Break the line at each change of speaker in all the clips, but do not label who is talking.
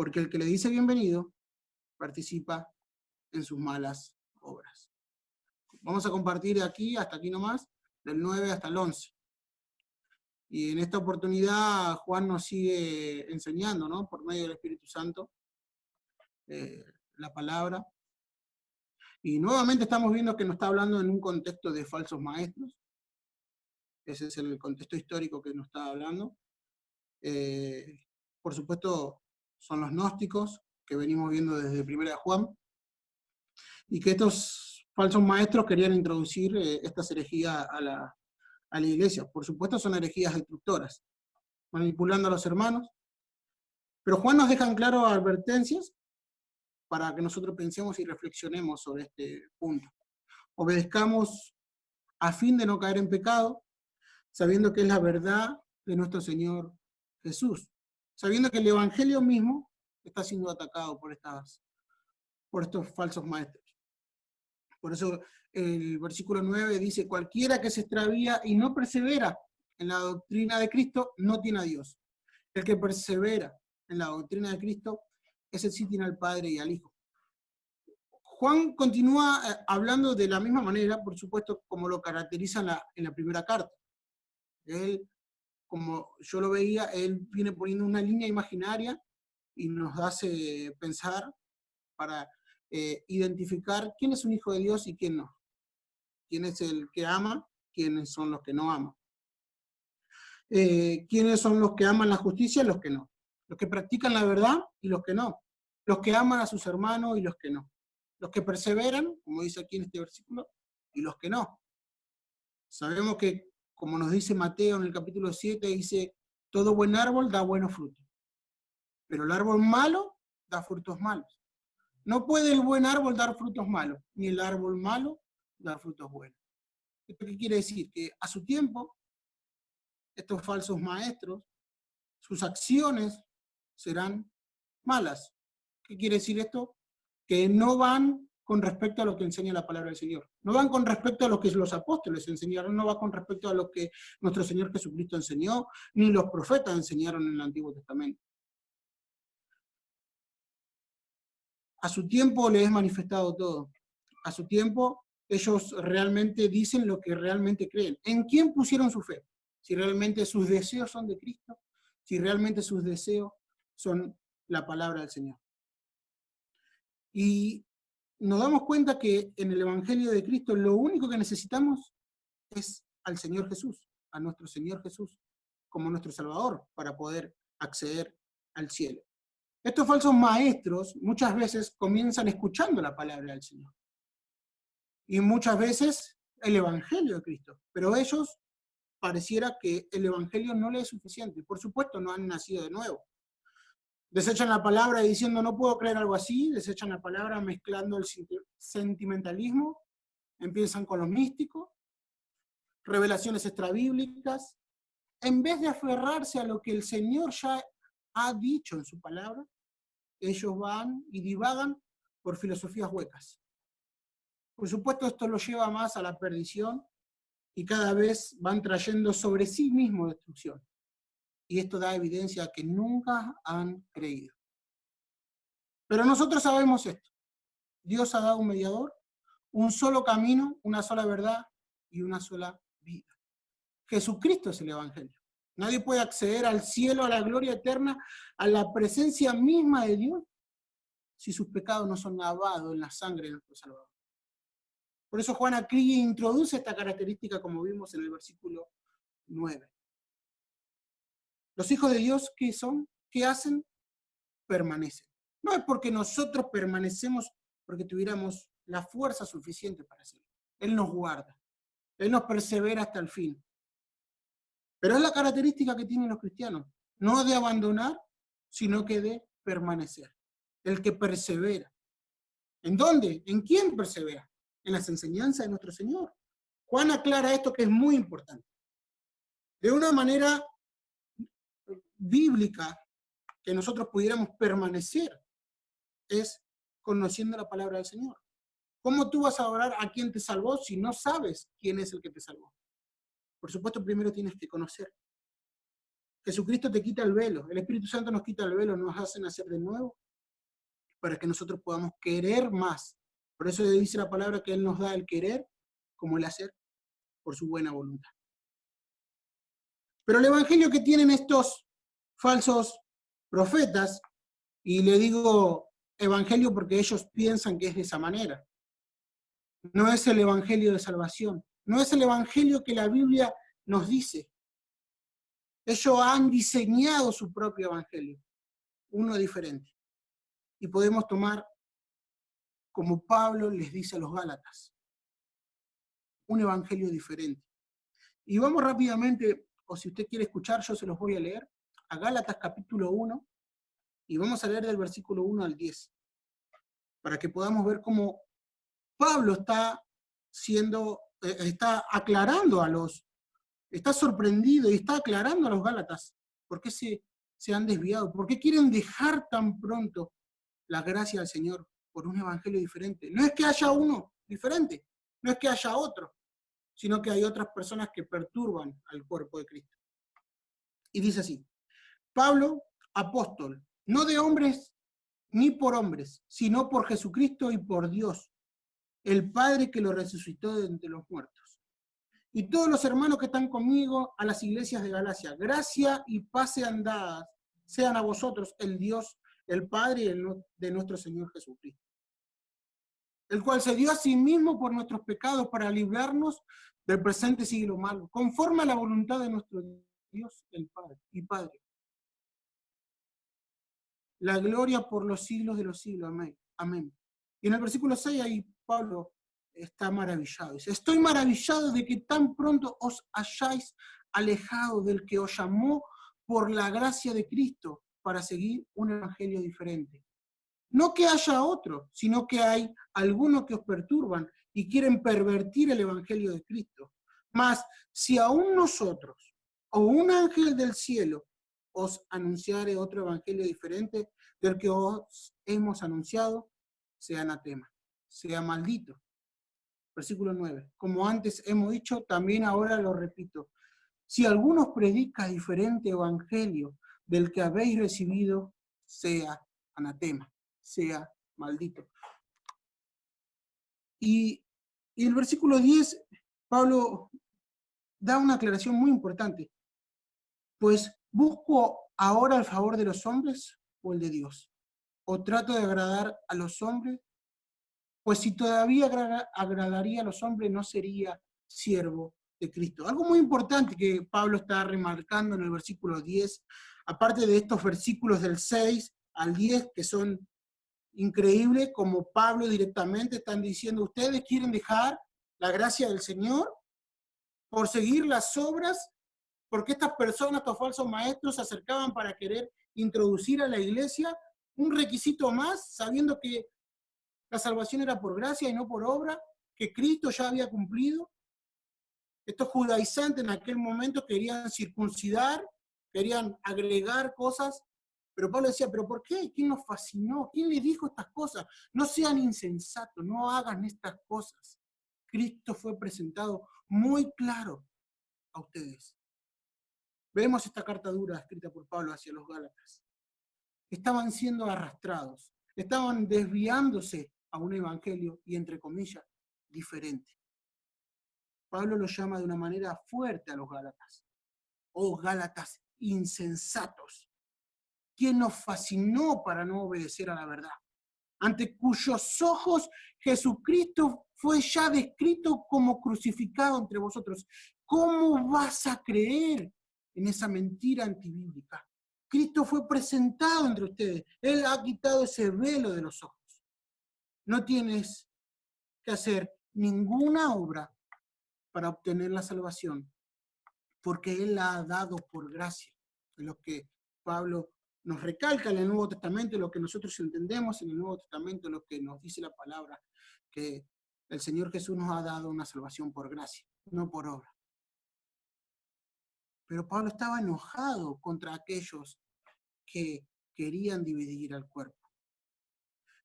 porque el que le dice bienvenido participa en sus malas obras. Vamos a compartir aquí, hasta aquí nomás, del 9 hasta el 11. Y en esta oportunidad Juan nos sigue enseñando, ¿no?, por medio del Espíritu Santo, la palabra. Y nuevamente estamos viendo que nos está hablando en un contexto de falsos maestros. Ese es el contexto histórico que nos está hablando. Por supuesto, son los gnósticos, que venimos viendo desde Primera de Juan, y que estos falsos maestros querían introducir estas herejías a la iglesia. Por supuesto, son herejías destructoras, manipulando a los hermanos, pero Juan nos deja en claro advertencias para que nosotros pensemos y reflexionemos sobre este punto. Obedezcamos a fin de no caer en pecado, sabiendo que es la verdad de nuestro Señor Jesús, sabiendo que el Evangelio mismo está siendo atacado por estos falsos maestros. Por eso el versículo 9 dice: cualquiera que se extravía y no persevera en la doctrina de Cristo no tiene a Dios. El que persevera en la doctrina de Cristo, ese sí tiene al Padre y al Hijo. Juan continúa hablando de la misma manera, por supuesto, como lo caracteriza en la primera carta. Él, como yo lo veía, él viene poniendo una línea imaginaria y nos hace pensar para identificar quién es un hijo de Dios y quién no. Quién es el que ama, quiénes son los que no aman. Quiénes son los que aman la justicia y los que no. Los que practican la verdad y los que no. Los que aman a sus hermanos y los que no. Los que perseveran, como dice aquí en este versículo, y los que no. Sabemos que, como nos dice Mateo en el capítulo 7, dice: todo buen árbol da buenos frutos, pero el árbol malo da frutos malos. No puede el buen árbol dar frutos malos, ni el árbol malo dar frutos buenos. ¿Esto qué quiere decir? Que a su tiempo, estos falsos maestros, sus acciones serán malas. ¿Qué quiere decir esto? Que no van con respecto a lo que enseña la palabra del Señor. No van con respecto a lo que los apóstoles enseñaron, no va con respecto a lo que nuestro Señor Jesucristo enseñó, ni los profetas enseñaron en el Antiguo Testamento. A su tiempo les es manifestado todo. A su tiempo ellos realmente dicen lo que realmente creen. ¿En quién pusieron su fe? Si realmente sus deseos son de Cristo, si realmente sus deseos son la palabra del Señor. Y nos damos cuenta que en el Evangelio de Cristo lo único que necesitamos es al Señor Jesús, a nuestro Señor Jesús, como nuestro Salvador, para poder acceder al cielo. Estos falsos maestros muchas veces comienzan escuchando la palabra del Señor. Y muchas veces el Evangelio de Cristo. Pero ellos pareciera que el Evangelio no les es suficiente. Por supuesto, no han nacido de nuevo. Desechan la palabra diciendo: no puedo creer algo así. Desechan la palabra mezclando el sentimentalismo. Empiezan con lo místico, revelaciones extrabíblicas. En vez de aferrarse a lo que el Señor ya ha dicho en su palabra, ellos van y divagan por filosofías huecas. Por supuesto, esto los lleva más a la perdición y cada vez van trayendo sobre sí mismos destrucción. Y esto da evidencia que nunca han creído. Pero nosotros sabemos esto. Dios ha dado un mediador, un solo camino, una sola verdad y una sola vida. Jesucristo es el Evangelio. Nadie puede acceder al cielo, a la gloria eterna, a la presencia misma de Dios, si sus pecados no son lavados en la sangre de nuestro Salvador. Por eso Juan aquí introduce esta característica, como vimos en el versículo 9. Los hijos de Dios, ¿qué son? ¿Qué hacen? Permanecen. No es porque nosotros permanecemos porque tuviéramos la fuerza suficiente para hacerlo. Él nos guarda. Él nos persevera hasta el fin. Pero es la característica que tienen los cristianos. No de abandonar, sino que de permanecer. El que persevera. ¿En dónde? ¿En quién persevera? En las enseñanzas de nuestro Señor. Juan aclara esto que es muy importante. De una manera bíblica, que nosotros pudiéramos permanecer, es conociendo la palabra del Señor. ¿Cómo tú vas a orar a quien te salvó si no sabes quién es el que te salvó? Por supuesto, primero tienes que conocer. Jesucristo te quita el velo, el Espíritu Santo nos quita el velo, nos hace nacer de nuevo, para que nosotros podamos querer más. Por eso dice la palabra que Él nos da el querer como el hacer por su buena voluntad. Pero el evangelio que tienen estos falsos profetas, y le digo evangelio porque ellos piensan que es de esa manera, no es el evangelio de salvación, no es el evangelio que la Biblia nos dice. Ellos han diseñado su propio evangelio, uno diferente. Y podemos tomar, como Pablo les dice a los Gálatas, un evangelio diferente. Y vamos rápidamente, o si usted quiere escuchar, yo se los voy a leer, a Gálatas capítulo 1, y vamos a leer del versículo 1 al 10, para que podamos ver cómo Pablo está aclarando está sorprendido y está aclarando a los Gálatas por qué se han desviado, por qué quieren dejar tan pronto la gracia del Señor por un evangelio diferente. No es que haya uno diferente, no es que haya otro, sino que hay otras personas que perturban al cuerpo de Cristo. Y dice así: Pablo, apóstol, no de hombres ni por hombres, sino por Jesucristo y por Dios, el Padre que lo resucitó de entre los muertos. Y todos los hermanos que están conmigo a las iglesias de Galacia, gracia y paz sean dadas, sean a vosotros el Dios, el Padre de nuestro Señor Jesucristo, el cual se dio a sí mismo por nuestros pecados para librarnos del presente siglo malo, conforme a la voluntad de nuestro Dios, el Padre y Padre. La gloria por los siglos de los siglos. Amén. Amén. Y en el versículo 6 ahí Pablo está maravillado. Dice: estoy maravillado de que tan pronto os hayáis alejado del que os llamó por la gracia de Cristo para seguir un evangelio diferente. No que haya otro, sino que hay algunos que os perturban y quieren pervertir el evangelio de Cristo. Mas si aún nosotros o un ángel del cielo os anunciare otro evangelio diferente del que os hemos anunciado, sea anatema, sea maldito. Versículo 9. Como antes hemos dicho, también ahora lo repito. Si alguno os predica diferente evangelio del que habéis recibido, sea anatema, sea maldito. Y el versículo 10, Pablo da una aclaración muy importante. Pues, ¿busco ahora el favor de los hombres o el de Dios? ¿O trato de agradar a los hombres? Pues si todavía agradaría a los hombres, no sería siervo de Cristo. Algo muy importante que Pablo está remarcando en el versículo 10, aparte de estos versículos del 6 al 10, que son increíbles, como Pablo directamente están diciendo: ustedes quieren dejar la gracia del Señor por seguir las obras, porque estas personas, estos falsos maestros, se acercaban para querer introducir a la iglesia un requisito más, sabiendo que la salvación era por gracia y no por obra, que Cristo ya había cumplido. Estos judaizantes en aquel momento querían circuncidar, querían agregar cosas, pero Pablo decía: ¿pero por qué? ¿Quién nos fascinó? ¿Quién les dijo estas cosas? No sean insensatos, no hagan estas cosas. Cristo fue presentado muy claro a ustedes. Vemos esta carta dura escrita por Pablo hacia los Gálatas. Estaban siendo arrastrados, estaban desviándose a un evangelio, y entre comillas, diferente. Pablo los llama de una manera fuerte a los Gálatas. Oh Gálatas insensatos, ¿quién nos fascinó para no obedecer a la verdad? Ante cuyos ojos Jesucristo fue ya descrito como crucificado entre vosotros. ¿Cómo vas a creer en esa mentira antibíblica? Cristo fue presentado entre ustedes. Él ha quitado ese velo de los ojos. No tienes que hacer ninguna obra para obtener la salvación, porque Él la ha dado por gracia. Es lo que Pablo nos recalca en el Nuevo Testamento, lo que nosotros entendemos en el Nuevo Testamento, lo que nos dice la palabra, que el Señor Jesús nos ha dado una salvación por gracia, no por obra. Pero Pablo estaba enojado contra aquellos que querían dividir al cuerpo.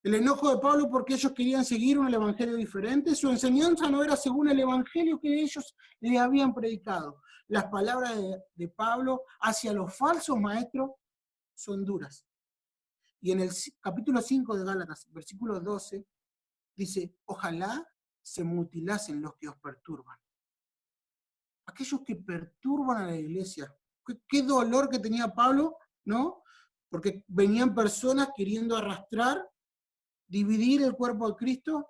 El enojo de Pablo porque ellos querían seguir un evangelio diferente. Su enseñanza no era según el evangelio que ellos le habían predicado. las palabras de Pablo hacia los falsos maestros son duras. Y en el capítulo 5 de Gálatas, versículo 12, dice, ojalá se mutilasen los que os perturban. Aquellos que perturban a la iglesia. Qué dolor que tenía Pablo, ¿no? Porque venían personas queriendo arrastrar, dividir el cuerpo de Cristo,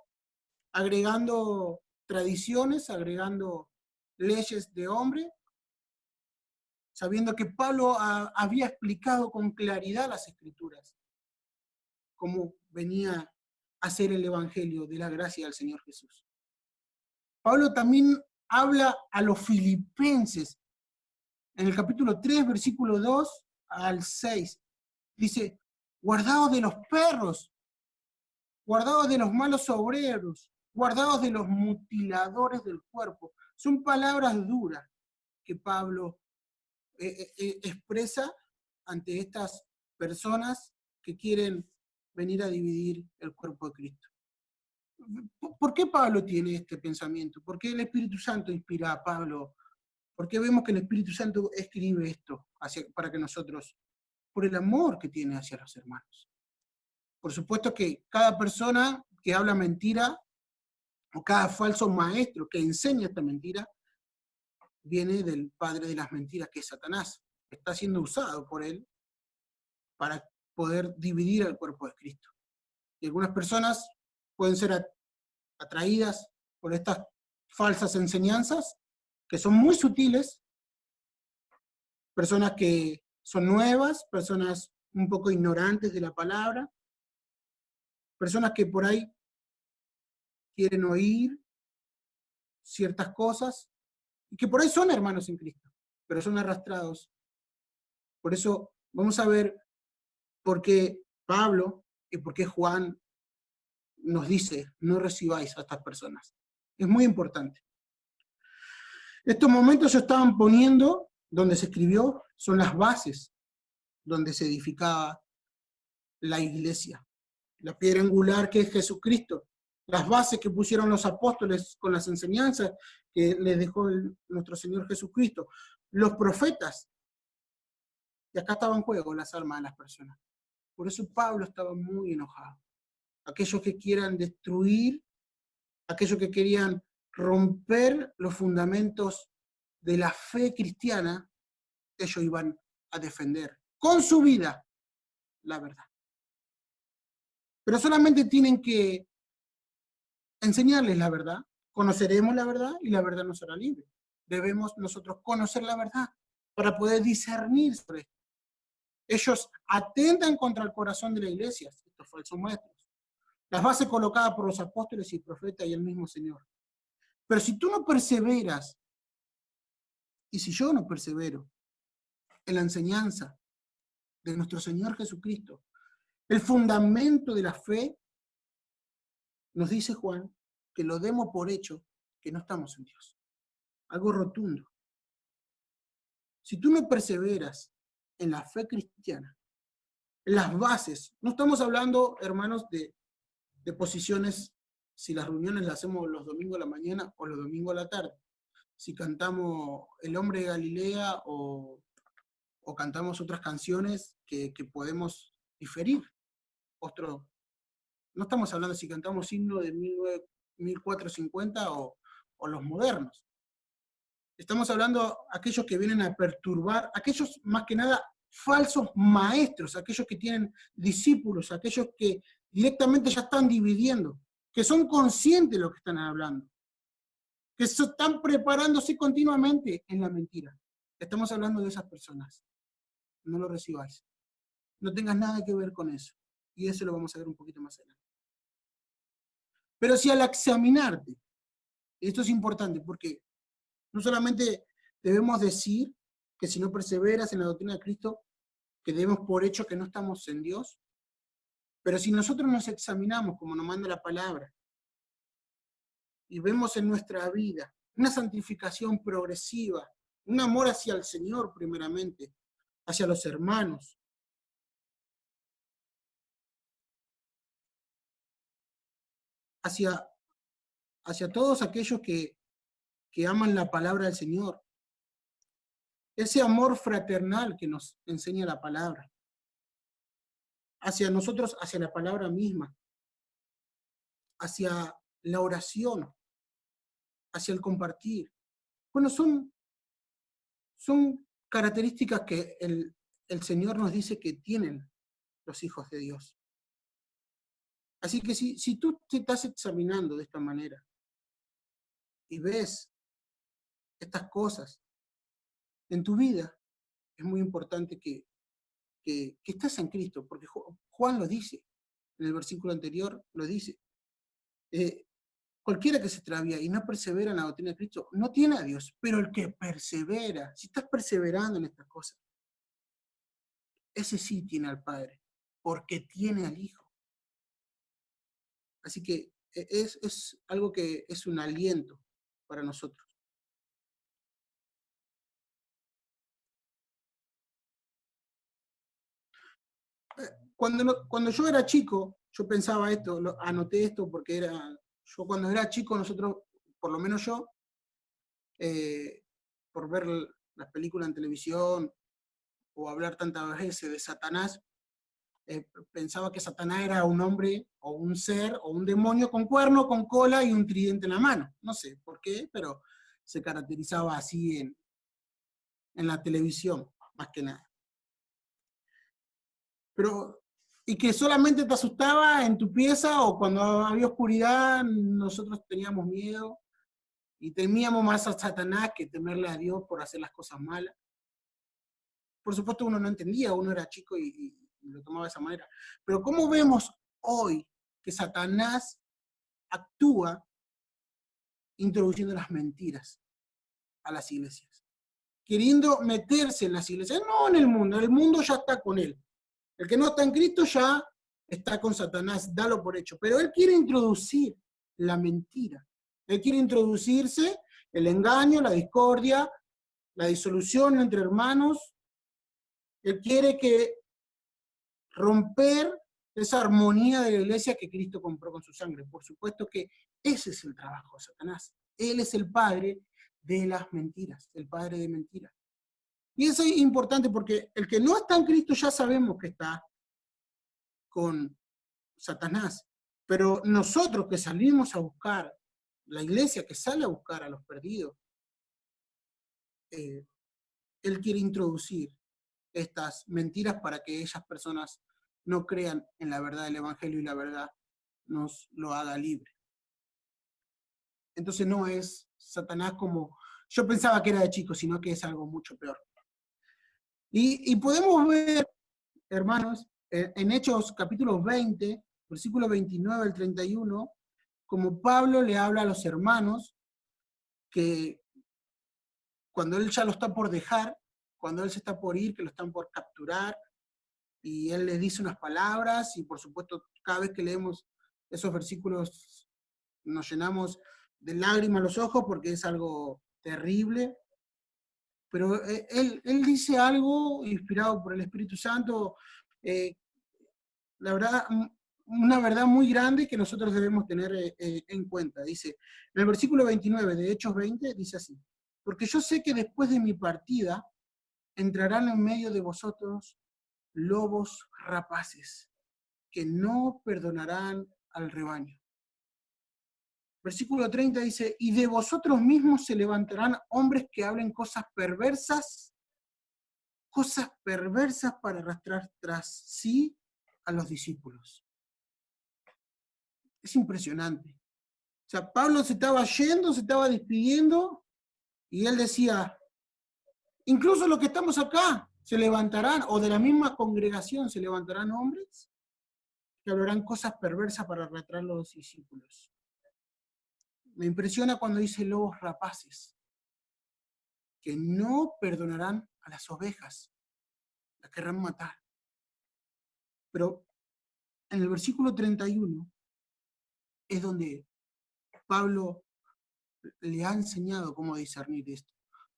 agregando tradiciones, agregando leyes de hombre, sabiendo que Pablo había explicado con claridad las Escrituras, cómo venía a ser el Evangelio de la gracia del Señor Jesús. Pablo también habla a los filipenses, en el capítulo 3, versículo 2 al 6, dice, guardaos de los perros, guardaos de los malos obreros, guardaos de los mutiladores del cuerpo. Son palabras duras que Pablo expresa ante estas personas que quieren venir a dividir el cuerpo de Cristo. ¿Por qué Pablo tiene este pensamiento? ¿Por qué el Espíritu Santo inspira a Pablo? ¿Por qué vemos que el Espíritu Santo escribe esto para que nosotros, por el amor que tiene hacia los hermanos? Por supuesto que cada persona que habla mentira, o cada falso maestro que enseña esta mentira, viene del padre de las mentiras, que es Satanás. Está siendo usado por él para poder dividir el cuerpo de Cristo. Y algunas personas pueden ser atraídas por estas falsas enseñanzas, que son muy sutiles, personas que son nuevas, personas un poco ignorantes de la palabra, personas que por ahí quieren oír ciertas cosas, y que por ahí son hermanos en Cristo, pero son arrastrados. Por eso vamos a ver por qué Pablo y por qué Juan nos dice, no recibáis a estas personas. Es muy importante. Estos momentos se estaban poniendo, donde se escribió, son las bases donde se edificaba la iglesia. La piedra angular que es Jesucristo. Las bases que pusieron los apóstoles con las enseñanzas que les dejó nuestro Señor Jesucristo. Los profetas. Y acá estaba en juego las almas de las personas. Por eso Pablo estaba muy enojado. Aquellos que quieran destruir, aquellos que querían romper los fundamentos de la fe cristiana, ellos iban a defender con su vida la verdad. Pero solamente tienen que enseñarles la verdad, conoceremos la verdad y la verdad nos hará libre. Debemos nosotros conocer la verdad para poder discernir sobre esto. Ellos atentan contra el corazón de la iglesia, estos falsos maestros. Las bases colocadas por los apóstoles y profetas y el mismo Señor. Pero si tú no perseveras, y si yo no persevero en la enseñanza de nuestro Señor Jesucristo, el fundamento de la fe, nos dice Juan, que lo demos por hecho que no estamos en Dios. Algo rotundo. Si tú no perseveras en la fe cristiana, en las bases, no estamos hablando, hermanos, de posiciones, si las reuniones las hacemos los domingos a la mañana o los domingos a la tarde, si cantamos El Hombre de Galilea o cantamos otras canciones que podemos diferir. No estamos hablando si cantamos himno de 1450 o los modernos. Estamos hablando de aquellos que vienen a perturbar, aquellos más que nada falsos maestros, aquellos que tienen discípulos, aquellos que directamente ya están dividiendo, que son conscientes de lo que están hablando, que están preparándose continuamente en la mentira. Estamos hablando de esas personas. No lo recibáis. No tengas nada que ver con eso. Y eso lo vamos a ver un poquito más adelante. Pero si al examinarte, y esto es importante porque no solamente debemos decir que si no perseveras en la doctrina de Cristo, que demos por hecho que no estamos en Dios, pero si nosotros nos examinamos como nos manda la palabra y vemos en nuestra vida una santificación progresiva, un amor hacia el Señor primeramente, hacia los hermanos, hacia todos aquellos que aman la palabra del Señor, ese amor fraternal que nos enseña la palabra, hacia nosotros, hacia la palabra misma, hacia la oración, hacia el compartir. Bueno, son características que el Señor nos dice que tienen los hijos de Dios. Así que si tú te estás examinando de esta manera y ves estas cosas en tu vida, es muy importante que estés en Cristo, porque Juan lo dice, en el versículo anterior lo dice. Cualquiera que se extravía y no persevera en la doctrina de Cristo, no tiene a Dios, pero el que persevera, si estás perseverando en estas cosas, ese sí tiene al Padre, porque tiene al Hijo. Así que es algo que es un aliento para nosotros. Cuando yo era chico, yo pensaba esto, anoté esto porque yo cuando era chico, nosotros, por lo menos yo, por ver las películas en televisión o hablar tantas veces de Satanás, pensaba que Satanás era un hombre o un ser o un demonio con cuerno, con cola y un tridente en la mano. No sé por qué, pero se caracterizaba así en la televisión, más que nada. Pero, y que solamente te asustaba en tu pieza o cuando había oscuridad, nosotros teníamos miedo y temíamos más a Satanás que temerle a Dios por hacer las cosas malas. Por supuesto uno no entendía, uno era chico y lo tomaba de esa manera. Pero ¿cómo vemos hoy que Satanás actúa introduciendo las mentiras a las iglesias? Queriendo meterse en las iglesias, no en el mundo ya está con él. El que no está en Cristo ya está con Satanás, dalo por hecho. Pero él quiere introducir la mentira. Él quiere introducirse el engaño, la discordia, la disolución entre hermanos. Él quiere romper esa armonía de la iglesia que Cristo compró con su sangre. Por supuesto que ese es el trabajo de Satanás. Él es el padre de las mentiras, el padre de mentiras. Y eso es importante porque el que no está en Cristo ya sabemos que está con Satanás. Pero nosotros que salimos a buscar, la iglesia que sale a buscar a los perdidos, él quiere introducir estas mentiras para que esas personas no crean en la verdad del Evangelio y la verdad nos lo haga libre. Entonces no es Satanás como yo pensaba que era de chico, sino que es algo mucho peor. Y podemos ver, hermanos, en Hechos capítulo 20, versículo 29 al 31, como Pablo le habla a los hermanos que cuando él ya lo está por dejar, cuando él se está por ir, que lo están por capturar, y él les dice unas palabras, y por supuesto cada vez que leemos esos versículos nos llenamos de lágrimas los ojos porque es algo terrible, pero él dice algo inspirado por el Espíritu Santo, la verdad, una verdad muy grande que nosotros debemos tener en cuenta. Dice, en el versículo 29 de Hechos 20, dice así, porque yo sé que después de mi partida entrarán en medio de vosotros lobos rapaces, que no perdonarán al rebaño. Versículo 30 dice, y de vosotros mismos se levantarán hombres que hablen cosas perversas para arrastrar tras sí a los discípulos. Es impresionante. O sea, Pablo se estaba yendo, se estaba despidiendo, y él decía, incluso los que estamos acá se levantarán, o de la misma congregación se levantarán hombres que hablarán cosas perversas para arrastrar a los discípulos. Me impresiona cuando dice lobos rapaces, que no perdonarán a las ovejas, las querrán matar. Pero en el versículo 31 es donde Pablo le ha enseñado cómo discernir esto.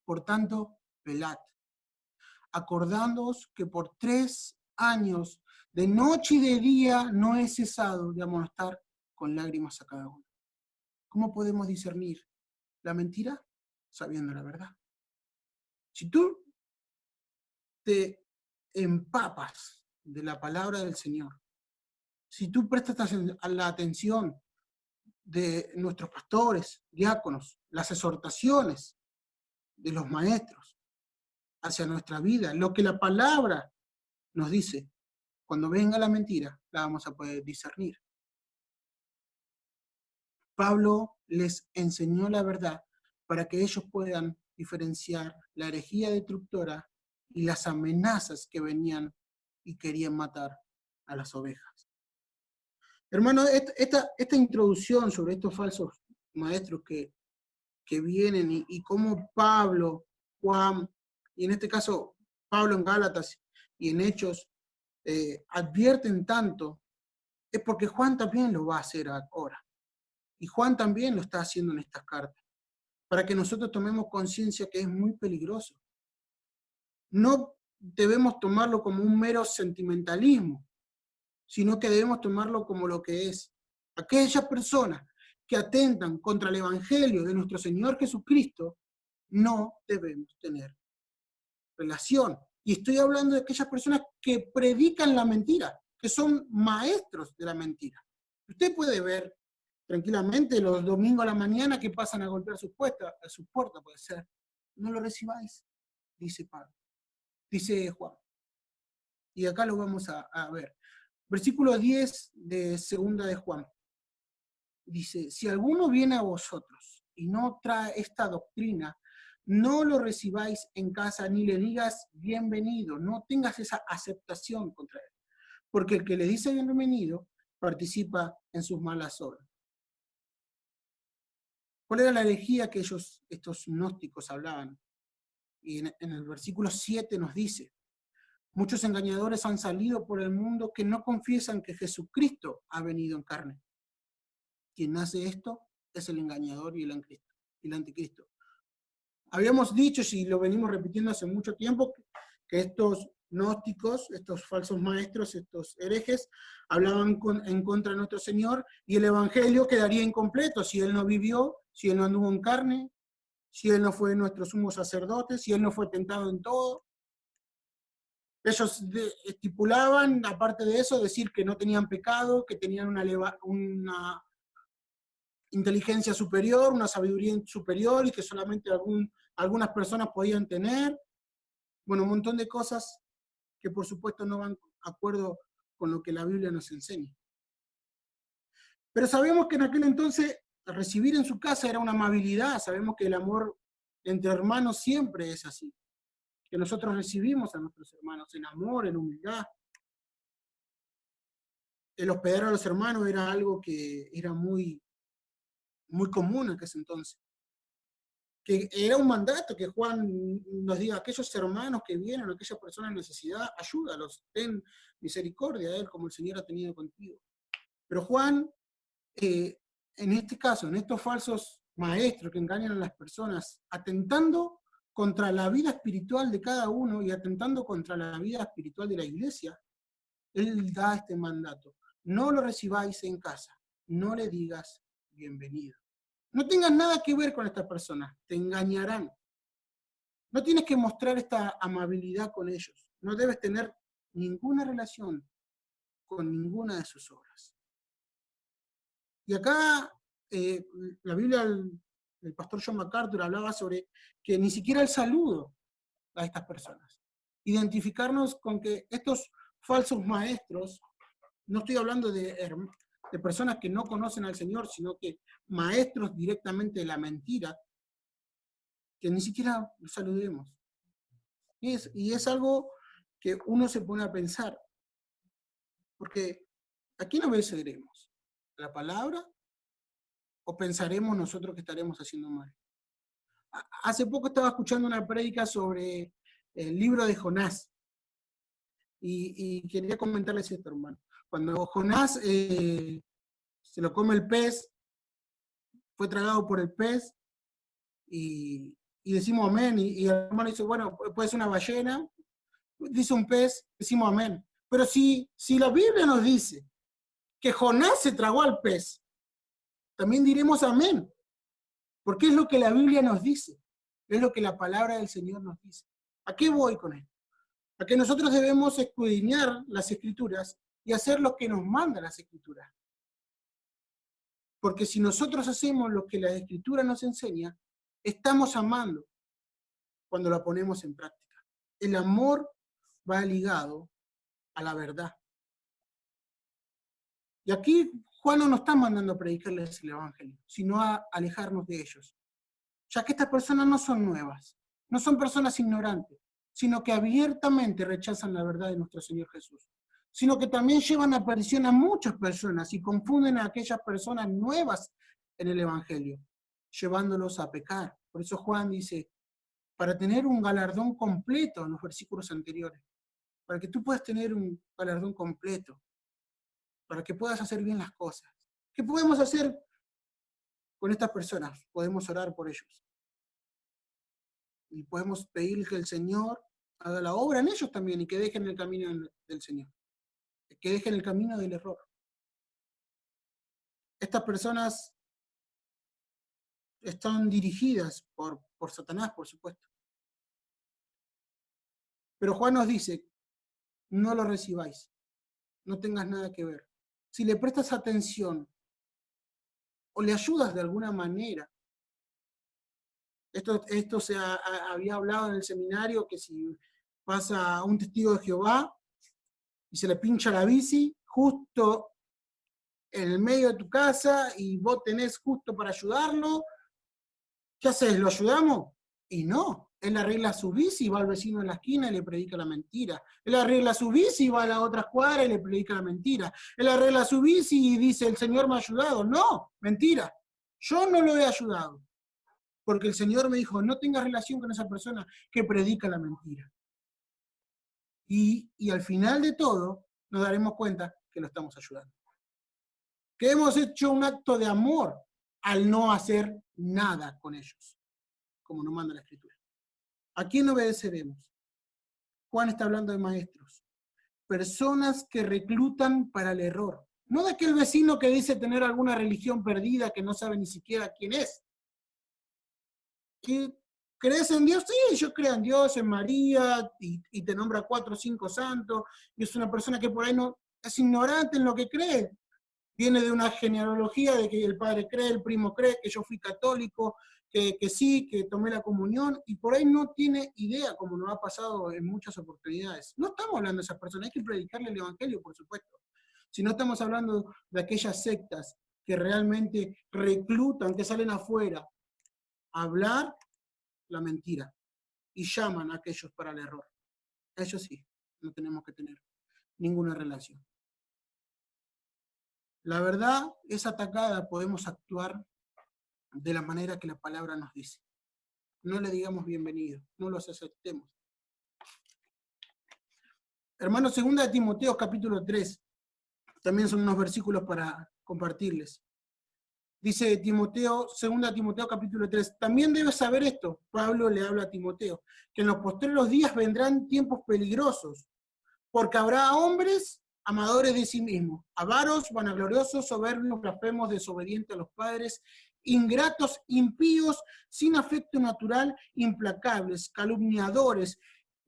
Por tanto, velad, acordándoos que por 3 años, de noche y de día, no he cesado de amonestar con lágrimas a cada uno. ¿Cómo podemos discernir la mentira? Sabiendo la verdad. Si tú te empapas de la palabra del Señor, si tú prestas la atención de nuestros pastores, diáconos, las exhortaciones de los maestros hacia nuestra vida, lo que la palabra nos dice, cuando venga la mentira, la vamos a poder discernir. Pablo les enseñó la verdad para que ellos puedan diferenciar la herejía destructora y las amenazas que venían y querían matar a las ovejas. Hermano, esta introducción sobre estos falsos maestros que vienen y cómo Pablo, Juan, y en este caso Pablo en Gálatas y en Hechos, advierten tanto, es porque Juan también lo va a hacer ahora. Y Juan también lo está haciendo en estas cartas, para que nosotros tomemos conciencia que es muy peligroso. No debemos tomarlo como un mero sentimentalismo, sino que debemos tomarlo como lo que es. Aquellas personas que atentan contra el Evangelio de nuestro Señor Jesucristo, no debemos tener relación. Y estoy hablando de aquellas personas que predican la mentira, que son maestros de la mentira. Usted puede ver tranquilamente los domingos a la mañana que pasan a golpear su puerta, puede ser. No lo recibáis, dice Pablo, dice Juan. Y acá lo vamos a ver. Versículo 10 de segunda de Juan. Dice, si alguno viene a vosotros y no trae esta doctrina, no lo recibáis en casa ni le digas bienvenido, no tengas esa aceptación contra él. Porque el que le dice bienvenido participa en sus malas obras. ¿Cuál era la herejía que estos gnósticos hablaban? Y en el versículo 7 nos dice, muchos engañadores han salido por el mundo que no confiesan que Jesucristo ha venido en carne. Quien hace esto es el engañador y el anticristo. Habíamos dicho, y lo venimos repitiendo hace mucho tiempo, que estos gnósticos, estos falsos maestros, estos herejes, hablaban en contra de nuestro Señor, y el Evangelio quedaría incompleto si Él no vivió, si Él no anduvo en carne, si Él no fue nuestro sumo sacerdote, si Él no fue tentado en todo. Ellos estipulaban, aparte de eso, decir que no tenían pecado, que tenían una inteligencia superior, una sabiduría superior y que solamente algunas personas podían tener. Bueno, un montón de cosas que por supuesto no van de acuerdo con lo que la Biblia nos enseña. Pero sabemos que en aquel entonces recibir en su casa era una amabilidad, sabemos que el amor entre hermanos siempre es así, que nosotros recibimos a nuestros hermanos en amor, en humildad. El hospedar a los hermanos era algo que era muy común en ese entonces. Que era un mandato que Juan nos diga, aquellos hermanos que vienen, aquellas personas en necesidad, ayúdalos, ten misericordia de él como el Señor ha tenido contigo. Pero Juan, en este caso, en estos falsos maestros que engañan a las personas, atentando contra la vida espiritual de cada uno y atentando contra la vida espiritual de la iglesia, él da este mandato. No lo recibáis en casa, no le digas bienvenido. No tengas nada que ver con estas personas, te engañarán. No tienes que mostrar esta amabilidad con ellos. No debes tener ninguna relación con ninguna de sus obras. Y acá la Biblia, el pastor John MacArthur hablaba sobre que ni siquiera el saludo a estas personas. Identificarnos con que estos falsos maestros, no estoy hablando de personas que no conocen al Señor, sino que maestros directamente de la mentira, que ni siquiera los saludemos. Y es algo que uno se pone a pensar, porque ¿a quién obedeceremos? ¿A la palabra? ¿O pensaremos nosotros que estaremos haciendo mal? Hace poco estaba escuchando una prédica sobre el libro de Jonás, y quería comentarles esto, hermano. Cuando Jonás se lo come el pez, fue tragado por el pez, y decimos amén, y el hermano dice, bueno, puede ser una ballena, dice un pez, decimos amén. Pero si la Biblia nos dice que Jonás se tragó al pez, también diremos amén, porque es lo que la Biblia nos dice, es lo que la palabra del Señor nos dice. ¿A qué voy con esto? a que nosotros debemos escudriñar las Escrituras y hacer lo que nos manda las Escrituras. Porque si nosotros hacemos lo que la Escritura nos enseña, estamos amando cuando la ponemos en práctica. El amor va ligado a la verdad. Y aquí Juan no nos está mandando a predicarles el Evangelio, sino a alejarnos de ellos. Ya que estas personas no son nuevas, no son personas ignorantes, sino que abiertamente rechazan la verdad de nuestro Señor Jesús, sino que también llevan a perdición a muchas personas y confunden a aquellas personas nuevas en el Evangelio, llevándolos a pecar. Por eso Juan dice, para tener un galardón completo en los versículos anteriores, para que tú puedas tener un galardón completo, para que puedas hacer bien las cosas. ¿Qué podemos hacer con estas personas? Podemos orar por ellos. Y podemos pedir que el Señor haga la obra en ellos también y que dejen el camino del Señor. Que dejen el camino del error. Estas personas están dirigidas por Satanás, por supuesto. Pero Juan nos dice, no lo recibáis, no tengas nada que ver. Si le prestas atención o le ayudas de alguna manera, esto se había hablado en el seminario, que si pasa un testigo de Jehová y se le pincha la bici justo en el medio de tu casa y vos tenés justo para ayudarlo, ¿qué haces? ¿Lo ayudamos? Y no, él arregla su bici y va al vecino en la esquina y le predica la mentira. Él arregla su bici y va a la otra cuadra y le predica la mentira. Él arregla su bici y dice, el Señor me ha ayudado. No, mentira. Yo no lo he ayudado. Porque el Señor me dijo, no tengas relación con esa persona que predica la mentira. Y al final de todo, nos daremos cuenta que lo estamos ayudando. Que hemos hecho un acto de amor al no hacer nada con ellos, como nos manda la Escritura. ¿A quién obedeceremos? Juan está hablando de maestros, personas que reclutan para el error. No de aquel vecino que dice tener alguna religión perdida que no sabe ni siquiera quién es. ¿Y crees en Dios? Sí, yo creo en Dios, en María, y te nombra 4 o 5 santos, y es una persona que por ahí no es ignorante en lo que cree. Viene de una genealogía de que el padre cree, el primo cree, que yo fui católico, que sí, que tomé la comunión, y por ahí no tiene idea, como nos ha pasado en muchas oportunidades. No estamos hablando de esas personas, hay que predicarle el Evangelio, por supuesto. Si no estamos hablando de aquellas sectas que realmente reclutan, que salen afuera a hablar la mentira y llaman a aquellos para el error. Eso sí, no tenemos que tener ninguna relación. La verdad es atacada, podemos actuar de la manera que la palabra nos dice. No le digamos bienvenido, no los aceptemos. Hermanos, 2 Timoteo capítulo 3, también son unos versículos para compartirles. Dice Timoteo, 2 Timoteo capítulo 3, también debes saber esto, Pablo le habla a Timoteo, que en los postreros días vendrán tiempos peligrosos, porque habrá hombres amadores de sí mismos, avaros, vanagloriosos, soberbios, blasfemos, desobedientes a los padres, ingratos, impíos, sin afecto natural, implacables, calumniadores,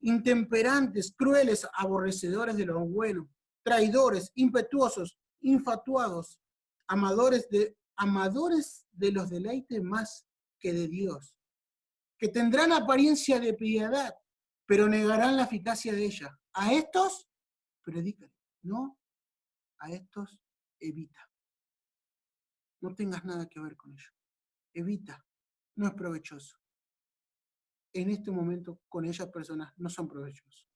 intemperantes, crueles, aborrecedores de lo bueno, traidores, impetuosos, infatuados, amadores de los deleites más que de Dios, que tendrán apariencia de piedad, pero negarán la eficacia de ella. A estos, predican, no, a estos, evita. No tengas nada que ver con ellos. Evita, no es provechoso. En este momento, con ellas personas no son provechosos.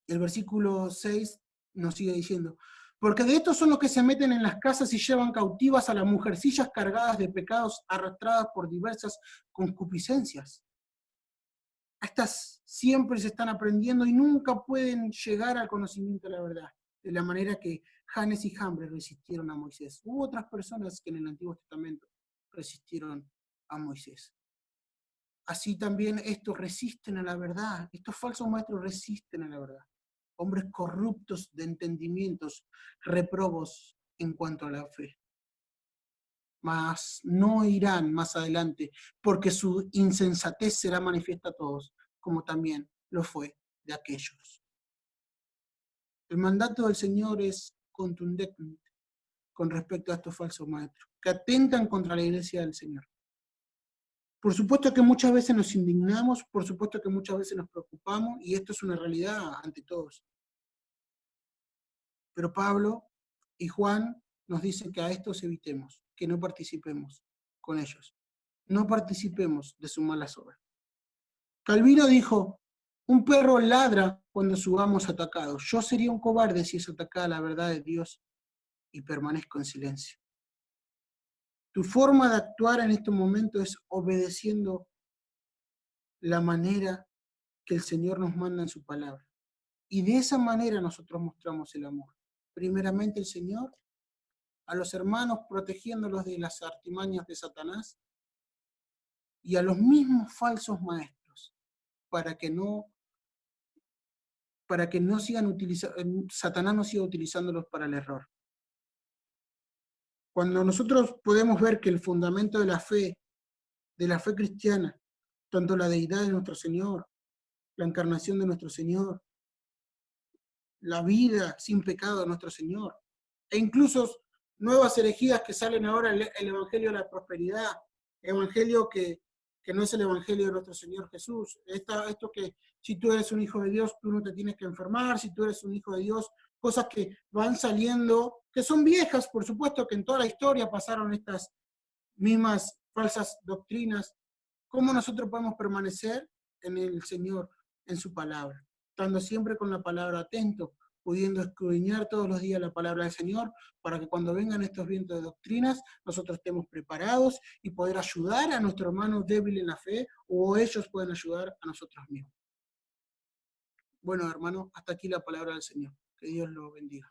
El versículo 6 nos sigue diciendo, porque de estos son los que se meten en las casas y llevan cautivas a las mujercillas cargadas de pecados, arrastradas por diversas concupiscencias. Estas siempre se están aprendiendo y nunca pueden llegar al conocimiento de la verdad, de la manera que Janes y Jambres resistieron a Moisés. Hubo otras personas que en el Antiguo Testamento resistieron a Moisés. Así también estos resisten a la verdad, estos falsos maestros resisten a la verdad. Hombres corruptos de entendimientos, reprobos en cuanto a la fe. Mas no irán más adelante, porque su insensatez será manifiesta a todos, como también lo fue de aquellos. El mandato del Señor es contundente con respecto a estos falsos maestros, que atentan contra la iglesia del Señor. Por supuesto que muchas veces nos indignamos, por supuesto que muchas veces nos preocupamos, y esto es una realidad ante todos. Pero Pablo y Juan nos dicen que a estos evitemos, que no participemos con ellos. No participemos de sus malas obras. Calvino dijo, un perro ladra cuando su amo es atacado. Yo sería un cobarde si es atacada la verdad de Dios y permanezco en silencio. Tu forma de actuar en este momento es obedeciendo la manera que el Señor nos manda en su palabra. Y de esa manera nosotros mostramos el amor. Primeramente el Señor, a los hermanos protegiéndolos de las artimañas de Satanás y a los mismos falsos maestros para que no sigan utilizando, Satanás no siga utilizándolos para el error. Cuando nosotros podemos ver que el fundamento de la fe cristiana, tanto la deidad de nuestro Señor, la encarnación de nuestro Señor, la vida sin pecado de nuestro Señor, e incluso nuevas herejías que salen ahora, el Evangelio de la Prosperidad, Evangelio que no es el Evangelio de nuestro Señor Jesús, esto que si tú eres un hijo de Dios, tú no te tienes que enfermar, si tú eres un hijo de Dios, cosas que van saliendo, que son viejas, por supuesto que en toda la historia pasaron estas mismas falsas doctrinas. ¿Cómo nosotros podemos permanecer en el Señor, en su palabra? Estando siempre con la palabra atento, pudiendo escudriñar todos los días la palabra del Señor, para que cuando vengan estos vientos de doctrinas, nosotros estemos preparados y poder ayudar a nuestro hermano débil en la fe, o ellos pueden ayudar a nosotros mismos. Bueno, hermano, hasta aquí la palabra del Señor. Que Dios lo bendiga.